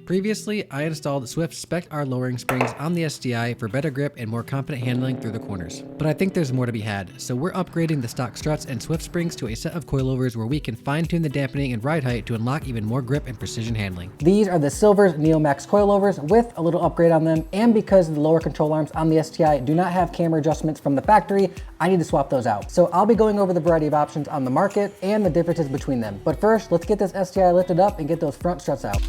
Previously, I installed Swift Spec R lowering springs on the STi for better grip and more confident handling through the corners. But I think there's more to be had, so we're upgrading the stock struts and Swift springs to a set of coilovers where we can fine-tune the dampening and ride height to unlock even more grip and precision handling. These are the Silvers NeoMax Coilovers with a little upgrade on them, and because the lower control arms on the STi do not have camber adjustments from the factory, I need to swap those out. So I'll be going over the variety of options on the market and the differences between them. But first, let's get this STi lifted up and get those front struts out.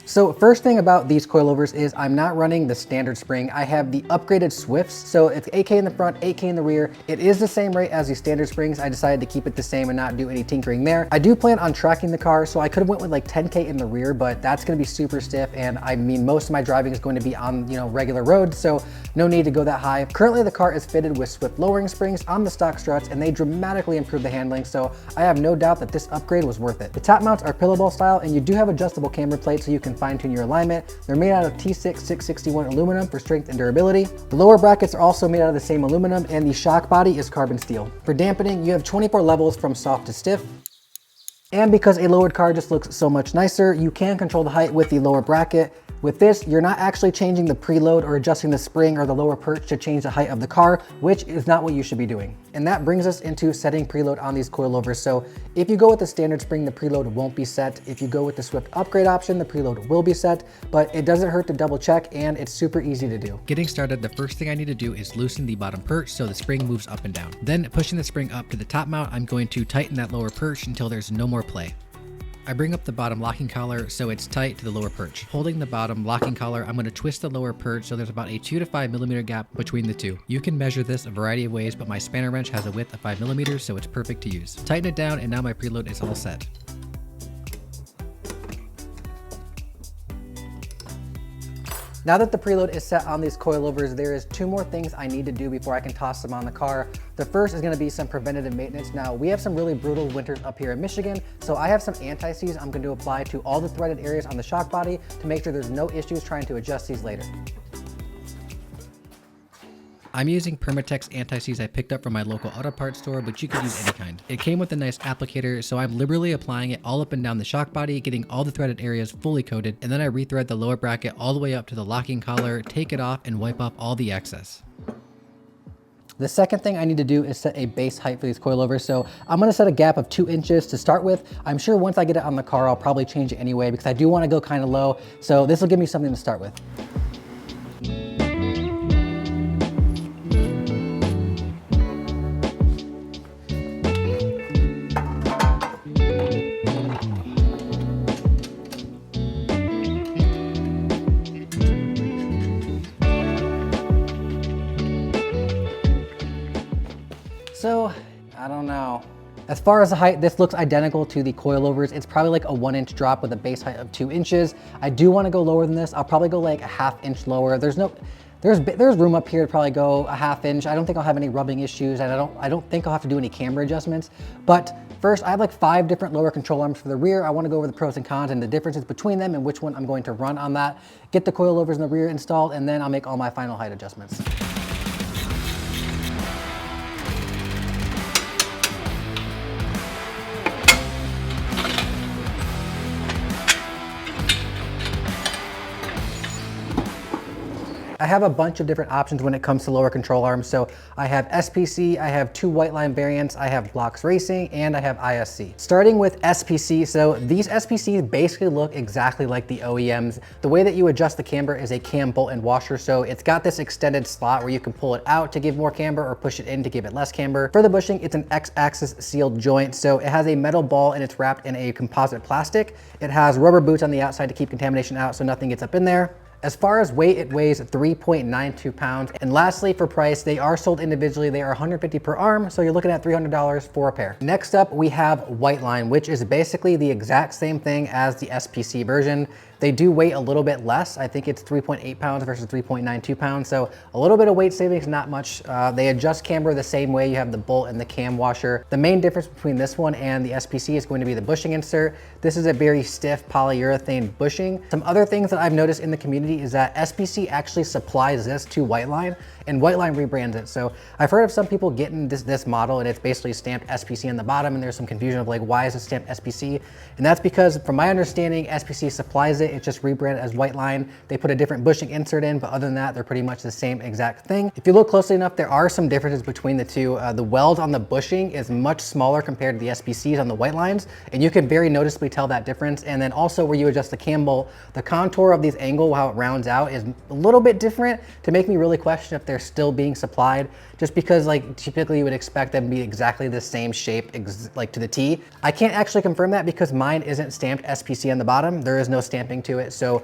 So first thing about these coilovers is I'm not running the standard spring. I have the upgraded Swifts. So it's 8K in the front, 8K in the rear. It is the same rate as the standard springs. I decided to keep it the same and not do any tinkering there. I do plan on tracking the car, so I could have went with like 10K in the rear, but that's gonna be super stiff. And I mean, most of my driving is going to be on, regular roads, so no need to go that high. Currently the car is fitted with Swift lowering springs on the stock struts, and they dramatically improve the handling. So I have no doubt that this upgrade was worth it. The top mounts are pillow ball style, and you do have adjustable camber plates so you can fine tune your alignment. They're made out of T6 661 aluminum for strength and durability. The lower brackets are also made out of the same aluminum, and the shock body is carbon steel. For dampening, you have 24 levels from soft to stiff. And because a lowered car just looks so much nicer, you can control the height with the lower bracket. With this, you're not actually changing the preload or adjusting the spring or the lower perch to change the height of the car, which is not what you should be doing. And that brings us into setting preload on these coilovers. So if you go with the standard spring, the preload won't be set. If you go with the Swift upgrade option, the preload will be set, but it doesn't hurt to double check, and it's super easy to do. Getting started, the first thing I need to do is loosen the bottom perch so the spring moves up and down. Then pushing the spring up to the top mount, I'm going to tighten that lower perch until there's no more play. I bring up the bottom locking collar so it's tight to the lower perch. Holding the bottom locking collar, I'm going to twist the lower perch so there's about a 2 to 5 millimeter gap between the two. You can measure this a variety of ways, but my spanner wrench has a width of 5 millimeters, so it's perfect to use. Tighten it down, and now my preload is all set. Now that the preload is set on these coilovers, there is 2 more things I need to do before I can toss them on the car. The first is gonna be some preventative maintenance. Now, we have some really brutal winters up here in Michigan, so I have some anti-seize I'm going to apply to all the threaded areas on the shock body to make sure there's no issues trying to adjust these later. I'm using Permatex anti-seize I picked up from my local auto parts store, but you could use any kind. It came with a nice applicator, so I'm liberally applying it all up and down the shock body, getting all the threaded areas fully coated, and then I rethread the lower bracket all the way up to the locking collar, take it off, and wipe off all the excess. The second thing I need to do is set a base height for these coilovers. So I'm gonna set a gap of 2 inches to start with. I'm sure once I get it on the car, I'll probably change it anyway because I do wanna go kind of low. So this will give me something to start with. So, I don't know. As far as the height, this looks identical to the coilovers. It's probably like a 1-inch drop with a base height of 2 inches. I do want to go lower than this. I'll probably go like a 1/2 inch lower. There's room up here to probably go a 1/2 inch. I don't think I'll have any rubbing issues, and I don't think I'll have to do any camber adjustments. But first, I have like 5 different lower control arms for the rear. I want to go over the pros and cons and the differences between them and which one I'm going to run on that. Get the coilovers in the rear installed, and then I'll make all my final height adjustments. I have a bunch of different options when it comes to lower control arms. So I have SPC, I have 2 white line variants, I have Blocks Racing, and I have ISC. Starting with SPC, so these SPCs basically look exactly like the OEMs. The way that you adjust the camber is a cam bolt and washer. So it's got this extended slot where you can pull it out to give more camber or push it in to give it less camber. For the bushing, it's an X-axis sealed joint. So it has a metal ball and it's wrapped in a composite plastic. It has rubber boots on the outside to keep contamination out so nothing gets up in there. As far as weight, it weighs 3.92 pounds. And lastly, for price, they are sold individually. They are $150 per arm, so you're looking at $300 for a pair. Next up, we have White Line, which is basically the exact same thing as the SPC version. They do weigh a little bit less. I think it's 3.8 pounds versus 3.92 pounds. So a little bit of weight savings, not much. They adjust camber the same way. You have the bolt and the cam washer. The main difference between this one and the SPC is going to be the bushing insert. This is a very stiff polyurethane bushing. Some other things that I've noticed in the community is that SPC actually supplies this to Whiteline, and Whiteline rebrands it. So I've heard of some people getting this model and it's basically stamped SPC on the bottom, and there's some confusion of like, why is it stamped SPC? And that's because from my understanding, SPC supplies it. It's just rebranded as Whiteline. They put a different bushing insert in, but other than that, they're pretty much the same exact thing. If you look closely enough, there are some differences between the two. The weld on the bushing is much smaller compared to the SPCs on the Whitelines, and you can very noticeably tell that difference. And then also where you adjust the cam bolt, the contour of these angle, how it rounds out, is a little bit different to make me really question if they're still being supplied, just because like typically you would expect them to be exactly the same shape, like to the T. I can't actually confirm that because mine isn't stamped SPC on the bottom. There is no stamping to it. So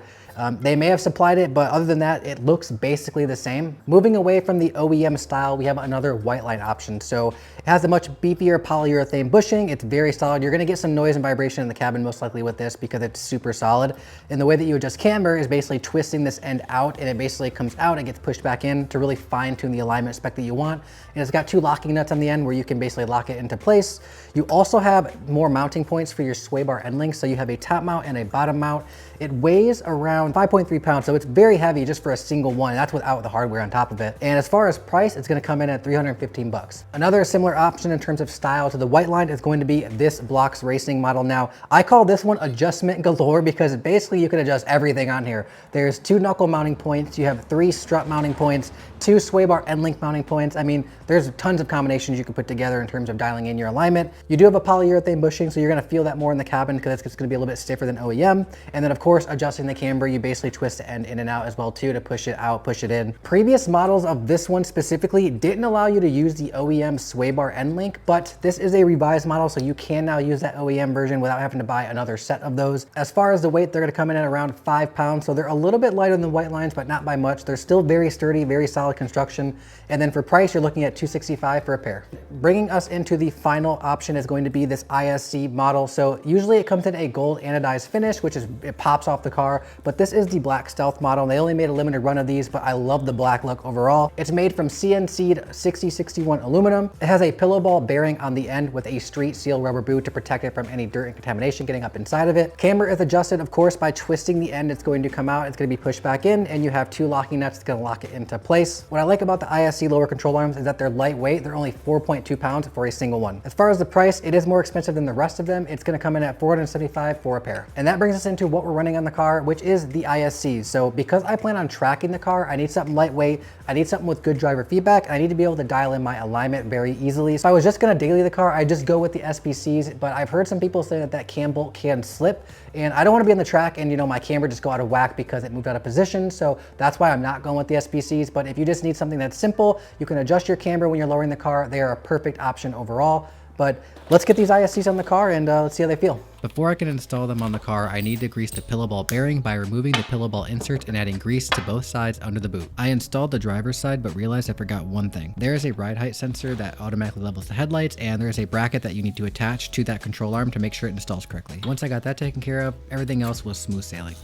they may have supplied it, but other than that, it looks basically the same. Moving away from the OEM style, we have another Whiteline option. So it has a much beefier polyurethane bushing. It's very solid. You're gonna get some noise and vibration in the cabin most likely with this because it's super solid. And the way that you adjust camber is basically twisting this end out, and it basically comes out and gets pushed back in to really fine tune the alignment spec that you want. And it's got two locking nuts on the end where you can basically lock it into place. You also have more mounting points for your sway bar end links. So you have a top mount and a bottom mount. It weighs around 5.3 pounds, so it's very heavy just for a single one. That's without the hardware on top of it. And as far as price, it's gonna come in at 315 bucks. Another similar option in terms of style to the Whiteline is going to be this Blocks Racing model. Now, I call this one adjustment galore because basically you can adjust everything on here. There's 2 knuckle mounting points, you have 3 strut mounting points, 2 sway bar end link mounting points. I mean, there's tons of combinations you can put together in terms of dialing in your alignment. You do have a polyurethane bushing, so you're gonna feel that more in the cabin because it's gonna be a little bit stiffer than OEM. And then of course, adjusting the camber, you basically twist the end in and out as well too to push it out, push it in. Previous models of this one specifically didn't allow you to use the OEM sway bar end link, but this is a revised model, so you can now use that OEM version without having to buy another set of those. As far as the weight, they're gonna come in at around 5 pounds, so they're a little bit lighter than the Whitelines, but not by much. They're still very sturdy, very solid construction. And then for price, you're looking at $265 for a pair. Bringing us into the final option is going to be this ISC model. So usually it comes in a gold anodized finish, which is, it pops off the car, but this is the black stealth model. They only made a limited run of these, but I love the black look overall. It's made from CNC'd 6061 aluminum. It has a pillow ball bearing on the end with a street seal rubber boot to protect it from any dirt and contamination getting up inside of it. Camber is adjusted, of course, by twisting the end. It's going to come out, it's going to be pushed back in, and you have 2 locking nuts that's going to lock it into place. What I like about the ISC lower control arms is that they're lightweight. They're only 4.2 pounds for a single one. As far as the price, it is more expensive than the rest of them. It's going to come in at $475 for a pair. And that brings us into what we're running on the car, which is the ISCs. So because I plan on tracking the car, I need something lightweight, I need something with good driver feedback, and I need to be able to dial in my alignment very easily. So I was just going to daily the car, I just go with the SPCs, but I've heard some people say that cam bolt can slip, and I don't want to be on the track and my camber just go out of whack because it moved out of position. So that's why I'm not going with the SPCs. But if you just need something that's simple, you can adjust your camber when you're lowering the car. They are a perfect option overall. But let's get these ISCs on the car and let's see how they feel. Before I can install them on the car, I need to grease the pillow ball bearing by removing the pillow ball insert and adding grease to both sides under the boot. I installed the driver's side but realized I forgot one thing. There is a ride height sensor that automatically levels the headlights, and there is a bracket that you need to attach to that control arm to make sure it installs correctly. Once I got that taken care of, everything else was smooth sailing.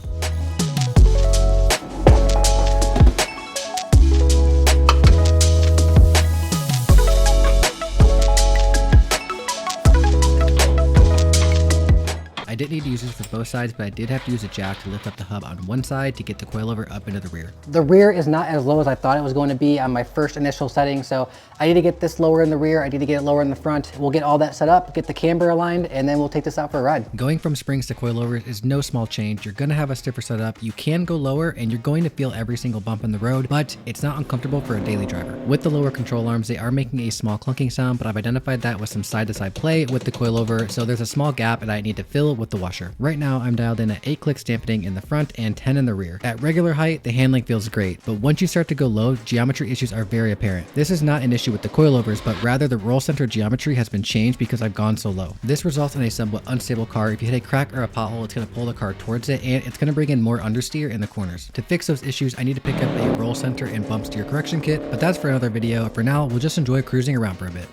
I didn't need to use this for both sides, but I did have to use a jack to lift up the hub on one side to get the coilover up into the rear. The rear is not as low as I thought it was going to be on my first initial setting, so I need to get this lower in the rear, I need to get it lower in the front. We'll get all that set up, get the camber aligned, and then we'll take this out for a ride. Going from springs to coilovers is no small change. You're gonna have a stiffer setup, you can go lower, and you're going to feel every single bump in the road, but it's not uncomfortable for a daily driver. With the lower control arms, they are making a small clunking sound, but I've identified that with some side-to-side play with the coilover, so there's a small gap that I need to fill with the washer. Right now, I'm dialed in at 8 clicks dampening in the front and 10 in the rear. At regular height, the handling feels great, but once you start to go low, geometry issues are very apparent. This is not an issue with the coilovers, but rather the roll center geometry has been changed because I've gone so low. This results in a somewhat unstable car. If you hit a crack or a pothole, it's going to pull the car towards it, and it's going to bring in more understeer in the corners. To fix those issues, I need to pick up a roll center and bump steer correction kit, but that's for another video. For now, we'll just enjoy cruising around for a bit.